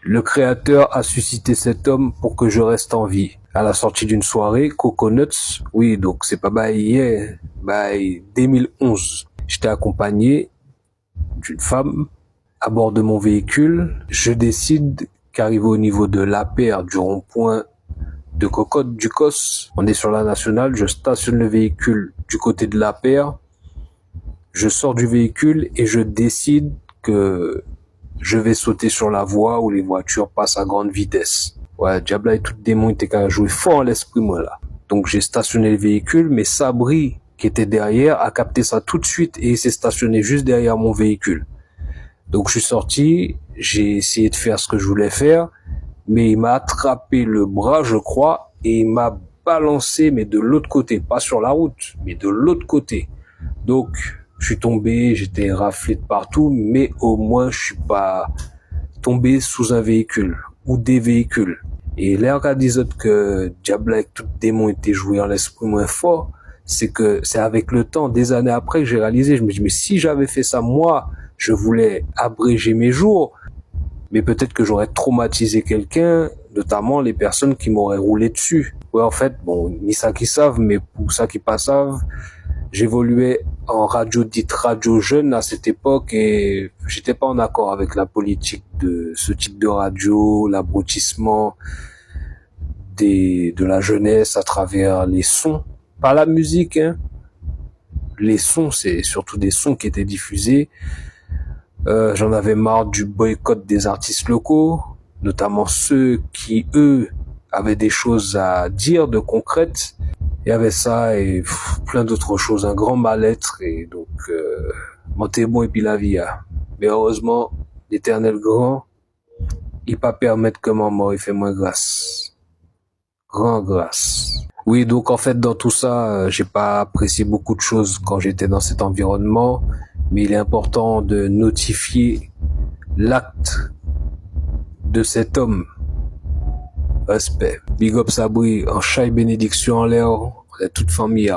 Le créateur a suscité cet homme pour que je reste en vie. À la sortie d'une soirée, Coconuts, oui, donc c'est pas hier, 2011. J'étais accompagné d'une femme à bord de mon véhicule. Je décide qu'arrivé au niveau de la paire du rond-point de Cocotte du COS, on est sur la nationale, je stationne le véhicule du côté de la paire. Je sors du véhicule et je décide que je vais sauter sur la voie où les voitures passent à grande vitesse. Ouais, Diabla et tout démon était qu'à jouer fort en l'esprit, moi, là. Donc, j'ai stationné le véhicule, mais Sabri, qui était derrière, a capté ça tout de suite et il s'est stationné juste derrière mon véhicule. Donc, je suis sorti, j'ai essayé de faire ce que je voulais faire, mais il m'a attrapé le bras, je crois, et il m'a balancé, mais de l'autre côté, pas sur la route, mais de l'autre côté. Donc, je suis tombé, j'étais raflé de partout, mais au moins, je suis pas tombé sous un véhicule ou des véhicules. Et l'air qu'a dit que Diable avec tout démon était joué en l'esprit moins fort, c'est que c'est avec le temps, des années après, que j'ai réalisé, je me dis, mais si j'avais fait ça, moi, je voulais abréger mes jours, mais peut-être que j'aurais traumatisé quelqu'un, notamment les personnes qui m'auraient roulé dessus. Ouais, en fait, bon, ni ça qui savent, mais pour ça qui pas savent, j'évoluais en radio dite radio jeune à cette époque et j'étais pas en accord avec la politique de ce type de radio, l'abrutissement de la jeunesse à travers les sons. Pas la musique, hein. Les sons, c'est surtout des sons qui étaient diffusés. J'en avais marre du boycott des artistes locaux, notamment ceux qui, eux, avaient des choses à dire de concrètes. Il y avait ça et plein d'autres choses, un grand mal-être et donc monter bon et puis la vie. Hein. Mais heureusement, l'éternel grand, il pas permettre que ma mort il fait moins grâce. Grand grâce. Oui, donc en fait dans tout ça, j'ai pas apprécié beaucoup de choses quand j'étais dans cet environnement, mais il est important de notifier l'acte de cet homme. Respect. Big up Sabri, en chai bénédiction en l'air, on est toute famille.